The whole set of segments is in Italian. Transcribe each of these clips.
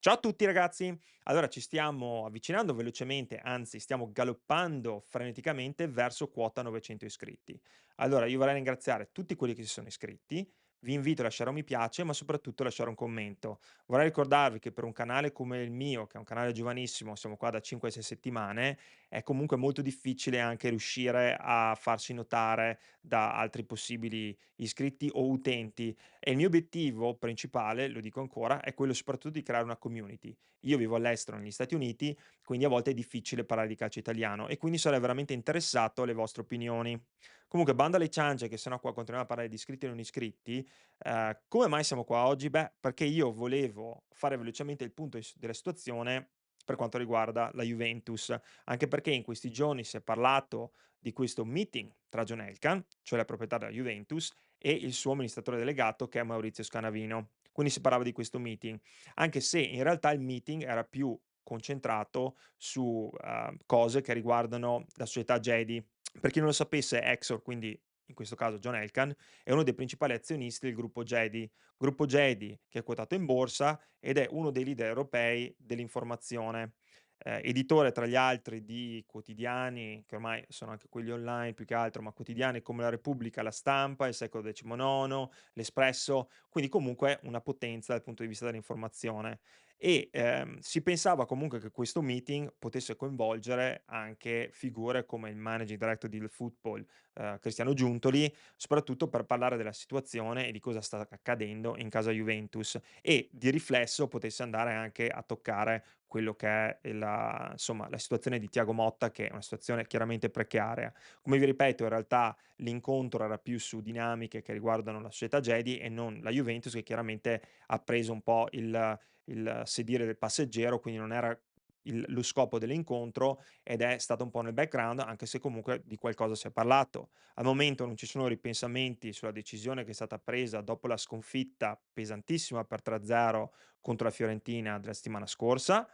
Ciao a tutti ragazzi! Allora ci stiamo avvicinando velocemente, anzi stiamo galoppando freneticamente verso quota 900 iscritti. Allora io vorrei ringraziare tutti quelli che si sono iscritti, vi invito a lasciare un mi piace, ma soprattutto a lasciare un commento. Vorrei ricordarvi che per un canale come il mio, che è un canale giovanissimo, siamo qua da 5-6 settimane, è comunque molto difficile anche riuscire a farsi notare da altri possibili iscritti o utenti e il mio obiettivo principale, lo dico ancora, è quello soprattutto di creare una community. Io vivo all'estero negli Stati Uniti, quindi a volte è difficile parlare di calcio italiano e quindi sarei veramente interessato alle vostre opinioni. Comunque, bando alle ciance, che sennò qua continuiamo a parlare di iscritti e non iscritti, come mai siamo qua oggi? Beh, perché io volevo fare velocemente il punto della situazione per quanto riguarda la Juventus, anche perché in questi giorni si è parlato di questo meeting tra John Elkann, cioè la proprietà della Juventus, e il suo amministratore delegato che è Maurizio Scanavino. Quindi si parlava di questo meeting, anche se in realtà il meeting era più concentrato su cose che riguardano la società Gedi. Per chi non lo sapesse, Exor, quindi in questo caso John Elkann, è uno dei principali azionisti del gruppo Gedi che è quotato in borsa ed è uno dei leader europei dell'informazione. Editore tra gli altri di quotidiani, che ormai sono anche quelli online più che altro, ma quotidiani come La Repubblica, La Stampa, Il Secolo XIX, L'Espresso, quindi comunque una potenza dal punto di vista dell'informazione. Si pensava comunque che questo meeting potesse coinvolgere anche figure come il managing director del football, Cristiano Giuntoli, soprattutto per parlare della situazione e di cosa sta accadendo in casa Juventus e di riflesso potesse andare anche a toccare quello che è la situazione di Thiago Motta, che è una situazione chiaramente precaria. Come vi ripeto, in realtà l'incontro era più su dinamiche che riguardano la società Gedi e non la Juventus, che chiaramente ha preso un po' il sedile del passeggero, quindi non era lo scopo dell'incontro ed è stato un po' nel background, anche se comunque di qualcosa si è parlato. Al momento non ci sono ripensamenti sulla decisione che è stata presa dopo la sconfitta pesantissima per 3-0 contro la Fiorentina della settimana scorsa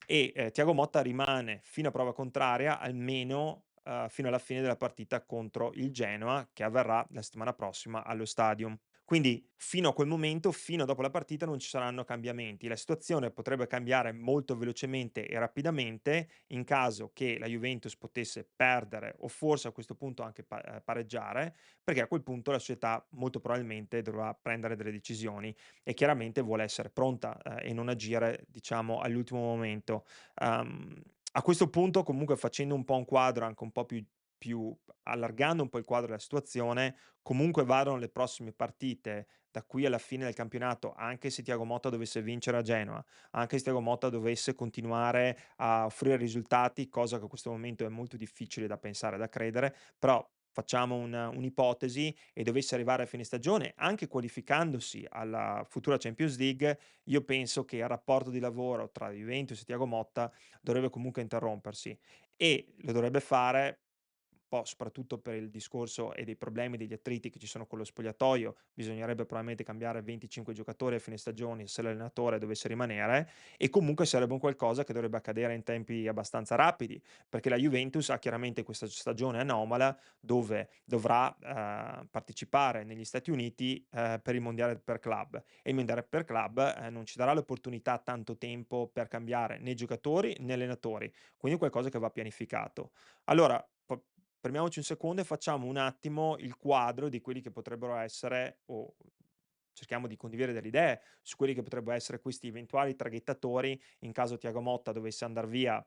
e Thiago Motta rimane fino a prova contraria almeno fino alla fine della partita contro il Genoa che avverrà la settimana prossima allo Stadium. Quindi fino a quel momento, fino a dopo la partita non ci saranno cambiamenti. La situazione potrebbe cambiare molto velocemente e rapidamente in caso che la Juventus potesse perdere o forse a questo punto anche pareggiare, perché a quel punto la società molto probabilmente dovrà prendere delle decisioni e chiaramente vuole essere pronta, e non agire diciamo all'ultimo momento. Uhm, a questo punto comunque facendo un po' un quadro anche un po' più allargando un po' il quadro della situazione, comunque vadano le prossime partite da qui alla fine del campionato, anche se Thiago Motta dovesse vincere a Genoa, anche se Thiago Motta dovesse continuare a offrire risultati, cosa che a questo momento è molto difficile da pensare, da credere, però facciamo un'ipotesi e dovesse arrivare a fine stagione, anche qualificandosi alla futura Champions League, io penso che il rapporto di lavoro tra Juventus e Thiago Motta dovrebbe comunque interrompersi e lo dovrebbe fare un po' soprattutto per il discorso e dei problemi, degli attriti che ci sono con lo spogliatoio, bisognerebbe probabilmente cambiare 25 giocatori a fine stagione se l'allenatore dovesse rimanere e comunque sarebbe un qualcosa che dovrebbe accadere in tempi abbastanza rapidi, perché la Juventus ha chiaramente questa stagione anomala dove dovrà, partecipare negli Stati Uniti, per il mondiale per club e il mondiale per club, non ci darà l'opportunità tanto tempo per cambiare né giocatori né allenatori, quindi è qualcosa che va pianificato. Allora, fermiamoci un secondo e facciamo un attimo il quadro di quelli che potrebbero essere o cerchiamo di condividere delle idee su quelli che potrebbero essere questi eventuali traghettatori in caso Thiago Motta dovesse andar via,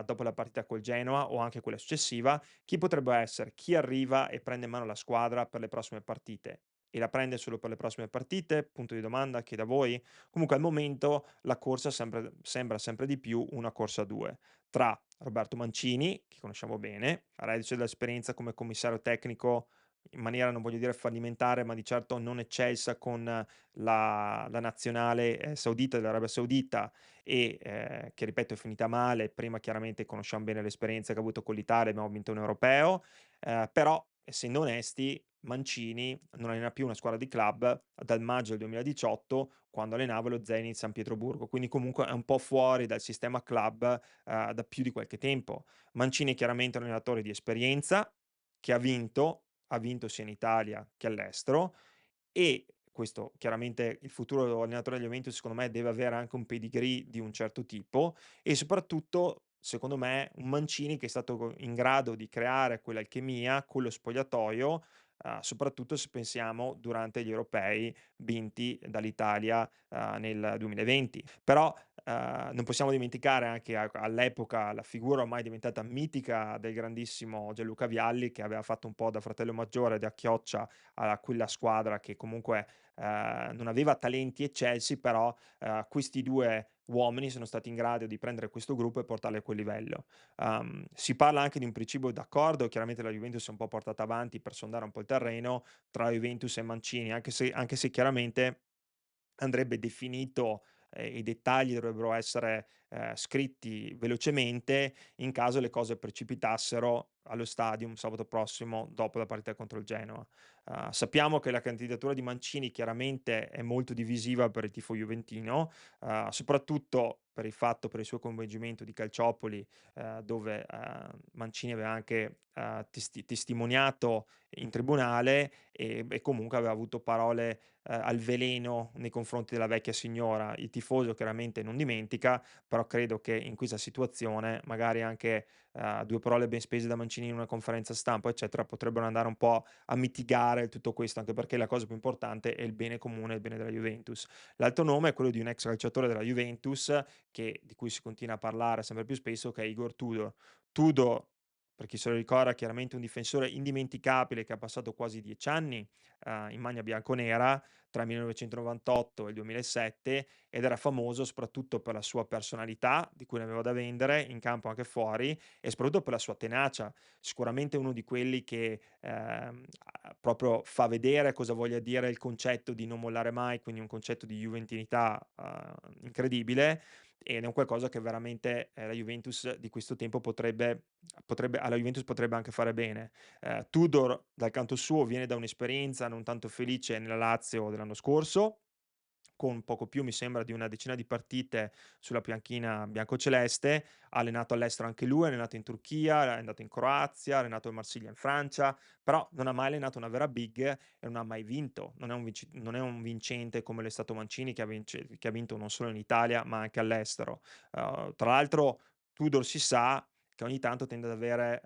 dopo la partita col Genoa o anche quella successiva, chi potrebbe essere? Chi arriva e prende in mano la squadra per le prossime partite? E la prende solo per le prossime partite? Punto di domanda, chiedo a voi. Comunque al momento la corsa sembra sempre di più una corsa a 2 tra Roberto Mancini, che conosciamo bene, reduce dall'esperienza come commissario tecnico in maniera, non voglio dire fallimentare, ma di certo non eccelsa con la nazionale, saudita dell'Arabia Saudita e, che ripeto è finita male. Prima chiaramente conosciamo bene l'esperienza che ha avuto con l'Italia, abbiamo vinto un europeo, però essendo onesti Mancini non allena più una squadra di club dal maggio del 2018 quando allenava lo Zenit San Pietroburgo, quindi comunque è un po' fuori dal sistema club, da più di qualche tempo. Mancini è chiaramente un allenatore di esperienza che ha vinto sia in Italia che all'estero e questo chiaramente il futuro allenatore della Juventus secondo me deve avere anche un pedigree di un certo tipo e soprattutto, secondo me, un Mancini che è stato in grado di creare quell'alchimia con lo spogliatoio, soprattutto se pensiamo durante gli europei vinti dall'Italia, nel 2020. Però, non possiamo dimenticare anche all'epoca la figura ormai diventata mitica del grandissimo Gianluca Vialli, che aveva fatto un po' da fratello maggiore, da chioccia a quella squadra che comunque, non aveva talenti eccelsi, però, questi 2 uomini sono stati in grado di prendere questo gruppo e portarli a quel livello. Si parla anche di un principio d'accordo, chiaramente la Juventus si è un po' portata avanti per sondare un po' il terreno tra Juventus e Mancini, anche se chiaramente andrebbe definito, i dettagli dovrebbero essere, scritti velocemente in caso le cose precipitassero allo Stadium sabato prossimo dopo la partita contro il Genoa. Sappiamo che la candidatura di Mancini chiaramente è molto divisiva per il tifo juventino, soprattutto per il suo coinvolgimento di Calciopoli, dove, Mancini aveva anche, testimoniato in tribunale e comunque aveva avuto parole al veleno nei confronti della vecchia signora. Il tifoso chiaramente non dimentica, però credo che in questa situazione magari anche, 2 parole ben spese da Mancini in una conferenza stampa, eccetera, potrebbero andare un po' a mitigare tutto questo, anche perché la cosa più importante è il bene comune, il bene della Juventus. L'altro nome è quello di un ex calciatore della Juventus di cui si continua a parlare sempre più spesso, che è Igor Tudor. Tudor, per chi se lo ricorda, chiaramente un difensore indimenticabile che ha passato quasi 10 anni, in maglia bianconera tra il 1998 e il 2007 ed era famoso soprattutto per la sua personalità, di cui ne aveva da vendere, in campo anche fuori, e soprattutto per la sua tenacia. Sicuramente uno di quelli che, proprio fa vedere cosa voglia dire il concetto di non mollare mai, quindi un concetto di juventinità, incredibile, ed è un qualcosa che veramente, la Juventus di questo tempo alla Juventus potrebbe anche fare bene. Tudor dal canto suo viene da un'esperienza non tanto felice nella Lazio dell'anno scorso, con poco più mi sembra di una decina di partite sulla panchina biancoceleste, ha allenato all'estero anche lui, ha allenato in Turchia, è andato in Croazia, ha allenato il Marsiglia in Francia, però non ha mai allenato una vera big e non ha mai vinto. Non è un vincente come l'è stato Mancini che ha vinto non solo in Italia, ma anche all'estero. Tra l'altro Tudor si sa che ogni tanto tende ad avere,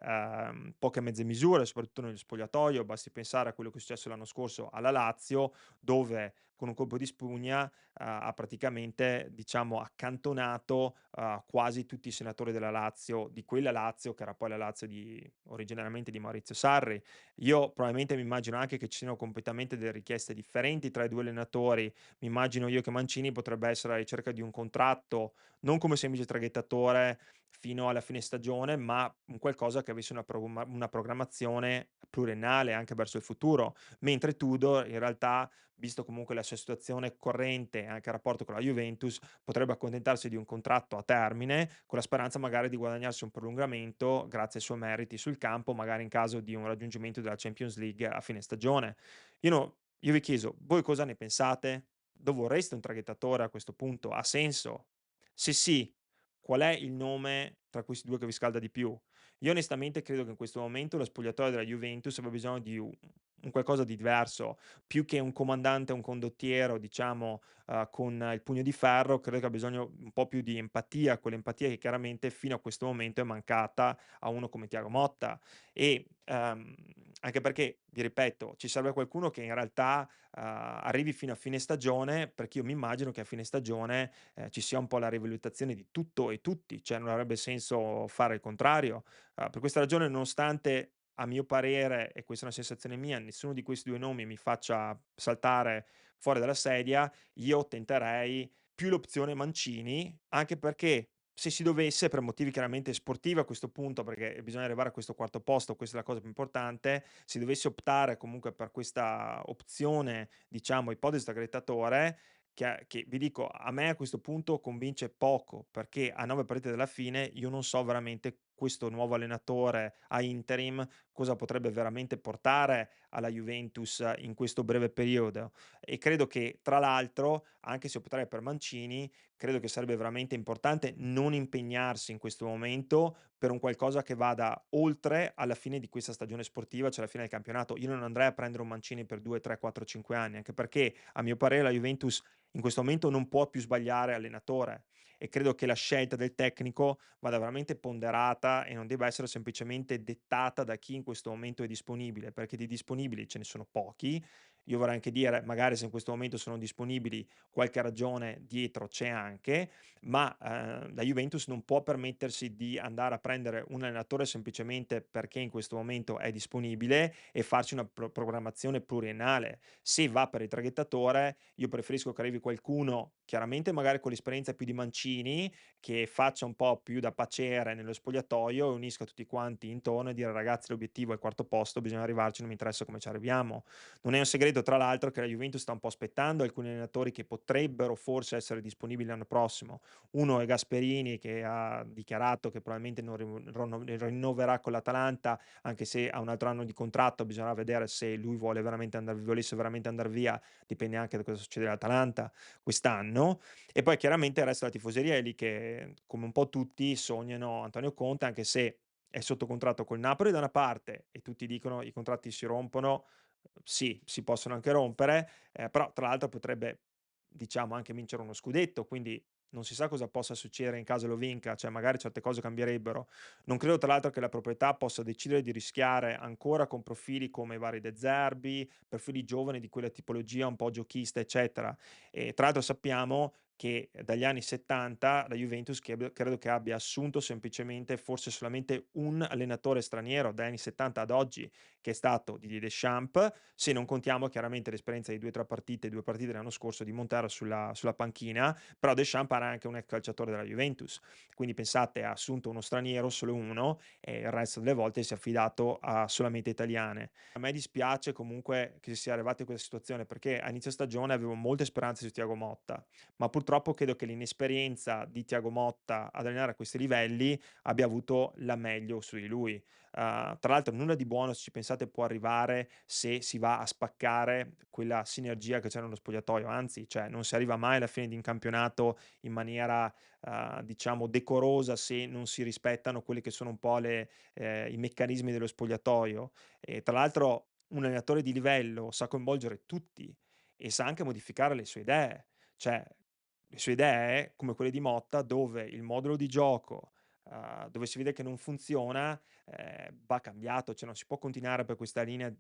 poche mezze misure, soprattutto nello spogliatoio. Basti pensare a quello che è successo l'anno scorso alla Lazio, dove con un colpo di spugna, ha praticamente, diciamo, accantonato, quasi tutti i senatori della Lazio, di quella Lazio che era poi la Lazio originariamente di Maurizio Sarri. Io probabilmente mi immagino anche che ci siano completamente delle richieste differenti tra i 2 allenatori. Mi immagino io che Mancini potrebbe essere alla ricerca di un contratto, non come semplice traghettatore fino alla fine stagione, ma un qualcosa che avesse una programmazione pluriennale anche verso il futuro, mentre Tudor in realtà, visto comunque la sua situazione corrente e anche il rapporto con la Juventus, potrebbe accontentarsi di un contratto a termine, con la speranza magari di guadagnarsi un prolungamento grazie ai suoi meriti sul campo, magari in caso di un raggiungimento della Champions League a fine stagione. Io vi chiedo, voi cosa ne pensate? Lo vorreste un traghettatore a questo punto? Ha senso? Se sì, qual è il nome tra questi 2 che vi scalda di più? Io onestamente credo che in questo momento lo spogliatoio della Juventus abbia bisogno di un qualcosa di diverso, più che un comandante, un condottiero, diciamo, con il pugno di ferro, credo che ha bisogno un po' più di empatia, quell'empatia che chiaramente fino a questo momento è mancata a uno come Thiago Motta. E, anche perché, vi ripeto, ci serve qualcuno che in realtà, arrivi fino a fine stagione, perché io mi immagino che a fine stagione, ci sia un po' la rivalutazione di tutto e tutti, cioè non avrebbe senso fare il contrario. Per questa ragione, nonostante a mio parere, e questa è una sensazione mia, nessuno di questi 2 nomi mi faccia saltare fuori dalla sedia, io tenterei più l'opzione Mancini, anche perché se si dovesse, per motivi chiaramente sportivi a questo punto, perché bisogna arrivare a questo quarto posto, questa è la cosa più importante, si dovesse optare comunque per questa opzione, diciamo ipotesi da grettatore, che vi dico, a me a questo punto convince poco, perché a 9 partite dalla fine io non so veramente questo nuovo allenatore a interim cosa potrebbe veramente portare alla Juventus in questo breve periodo. E credo che tra l'altro, anche se opterei per Mancini, credo che sarebbe veramente importante non impegnarsi in questo momento per un qualcosa che vada oltre alla fine di questa stagione sportiva, cioè alla fine del campionato. Io non andrei a prendere un Mancini per 2, 3, 4, 5 anni, anche perché a mio parere la Juventus in questo momento non può più sbagliare allenatore e credo che la scelta del tecnico vada veramente ponderata e non debba essere semplicemente dettata da chi in questo momento è disponibile, perché di disponibili ce ne sono pochi. Io vorrei anche dire, magari se in questo momento sono disponibili, qualche ragione dietro c'è anche, ma la Juventus non può permettersi di andare a prendere un allenatore semplicemente perché in questo momento è disponibile e farci una programmazione pluriennale. Se va per il traghettatore, io preferisco che arrivi qualcuno, chiaramente magari con l'esperienza più di Mancini, che faccia un po' più da paciere nello spogliatoio e unisca tutti quanti intorno e dire: "Ragazzi, l'obiettivo è il quarto posto, bisogna arrivarci, non mi interessa come ci arriviamo". Non è un segreto tra l'altro che la Juventus sta un po' aspettando alcuni allenatori che potrebbero forse essere disponibili l'anno prossimo. Uno è Gasperini, che ha dichiarato che probabilmente non rinnoverà con l'Atalanta, anche se ha un altro anno di contratto, bisognerà vedere se lui volesse veramente andar via, dipende anche da cosa succede all'Atalanta quest'anno. E poi chiaramente resta la tifoseria, è lì che, come un po' tutti, sognano Antonio Conte, anche se è sotto contratto col Napoli da una parte e tutti dicono: "I contratti si rompono". Sì, si possono anche rompere, però tra l'altro potrebbe, diciamo, anche vincere uno scudetto, quindi non si sa cosa possa succedere in caso lo vinca, cioè magari certe cose cambierebbero. Non credo tra l'altro che la proprietà possa decidere di rischiare ancora con profili come i vari De Zerbi, profili giovani di quella tipologia un po' giochista, eccetera. E tra l'altro sappiamo che dagli anni '70 la Juventus credo che abbia assunto semplicemente forse solamente un allenatore straniero dagli anni '70 ad oggi, che è stato Didier Deschamps, se non contiamo chiaramente l'esperienza di 2, 3 partite, 2 partite l'anno scorso di Montero sulla panchina, però Deschamps era anche un ex calciatore della Juventus. Quindi pensate, ha assunto uno straniero, solo uno, e il resto delle volte si è affidato a solamente italiane. A me dispiace comunque che si sia arrivati a questa situazione, perché a inizio stagione avevo molte speranze su Thiago Motta, ma purtroppo credo che l'inesperienza di Thiago Motta ad allenare a questi livelli abbia avuto la meglio su di lui. Tra l'altro nulla di buono, se ci pensate, può arrivare se si va a spaccare quella sinergia che c'è nello spogliatoio, anzi, cioè non si arriva mai alla fine di un campionato in maniera, diciamo decorosa se non si rispettano quelli che sono un po' i meccanismi dello spogliatoio. E tra l'altro un allenatore di livello sa coinvolgere tutti e sa anche modificare le sue idee. Cioè, le sue idee, come quelle di Motta, dove il modulo di gioco, dove si vede che non funziona, va cambiato, cioè non si può continuare per questa linea,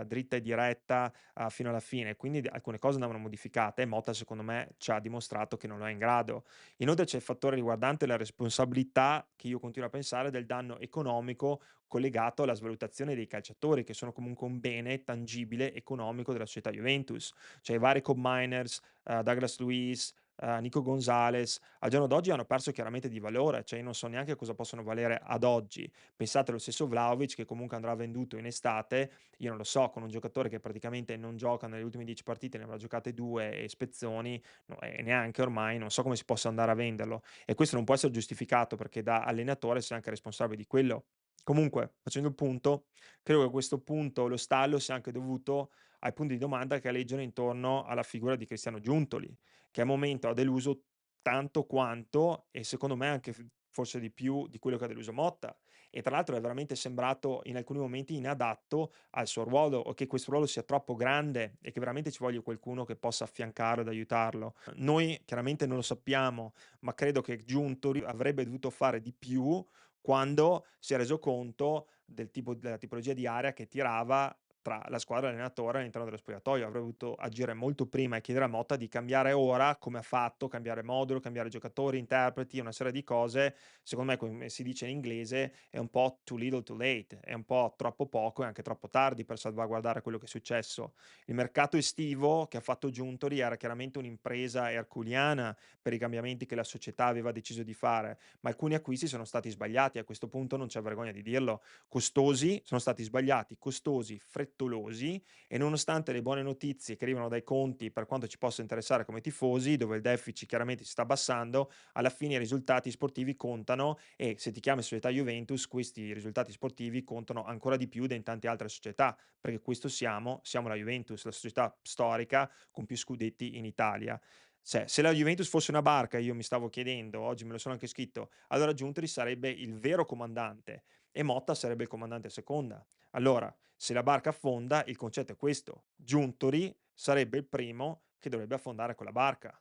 dritta e diretta, fino alla fine. Quindi alcune cose andavano modificate e Motta secondo me ci ha dimostrato che non lo è in grado. Inoltre c'è il fattore riguardante la responsabilità, che io continuo a pensare, del danno economico collegato alla svalutazione dei calciatori, che sono comunque un bene tangibile economico della società Juventus. Cioè i vari Cobb Miners, Douglas Luiz, Nico Gonzalez, al giorno d'oggi hanno perso chiaramente di valore, cioè io non so neanche cosa possono valere ad oggi. Pensate allo stesso Vlahovic che comunque andrà venduto in estate, io non lo so, con un giocatore che praticamente non gioca nelle ultime 10 partite, ne avrà giocate 2 e spezzoni, no, e neanche ormai, non so come si possa andare a venderlo. E questo non può essere giustificato perché da allenatore sei anche responsabile di quello. Comunque, facendo il punto, credo che a questo punto lo stallo sia anche dovuto ai punti di domanda che aleggiano intorno alla figura di Cristiano Giuntoli, che al momento ha deluso tanto quanto e secondo me anche forse di più di quello che ha deluso Motta. E tra l'altro è veramente sembrato in alcuni momenti inadatto al suo ruolo o che questo ruolo sia troppo grande e che veramente ci voglia qualcuno che possa affiancare ed aiutarlo. Noi chiaramente non lo sappiamo, ma credo che Giuntoli avrebbe dovuto fare di più quando si è reso conto della tipologia di area che tirava tra la squadra e l'allenatore all'interno dello spogliatoio. Avrebbe dovuto agire molto prima e chiedere a Motta di cambiare ora, come ha fatto, cambiare modulo, cambiare giocatori, interpreti, una serie di cose. Secondo me, come si dice in inglese, è un po' too little too late, è un po' troppo poco e anche troppo tardi per salvaguardare quello che è successo. Il mercato estivo che ha fatto Giuntoli era chiaramente un'impresa erculiana per i cambiamenti che la società aveva deciso di fare, ma alcuni acquisti sono stati sbagliati, a questo punto non c'è vergogna di dirlo. Costosi, sono stati sbagliati, costosi, frettolosi e nonostante le buone notizie che arrivano dai conti, per quanto ci possa interessare come tifosi, dove il deficit chiaramente si sta abbassando, alla fine i risultati sportivi contano e se ti chiami società Juventus, questi risultati sportivi contano ancora di più di in tante altre società, perché questo siamo la Juventus, la società storica con più scudetti in Italia. Se la Juventus fosse una barca, io mi stavo chiedendo, oggi me lo sono anche scritto, allora Giuntoli sarebbe il vero comandante e Motta sarebbe il comandante a seconda. Allora, se la barca affonda, il concetto è questo: Giuntoli sarebbe il primo che dovrebbe affondare quella barca.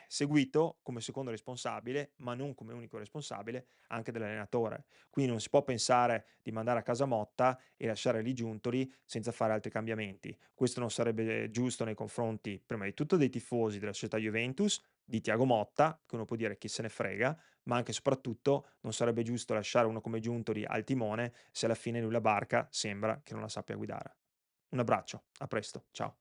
Seguito come secondo responsabile, ma non come unico responsabile, anche dall'allenatore. Quindi non si può pensare di mandare a casa Motta e lasciare lì Giuntoli senza fare altri cambiamenti. Questo non sarebbe giusto nei confronti, prima di tutto, dei tifosi della società Juventus, di Thiago Motta, che uno può dire chi se ne frega, ma anche e soprattutto non sarebbe giusto lasciare uno come Giuntoli al timone se alla fine lui la barca sembra che non la sappia guidare. Un abbraccio, a presto, ciao.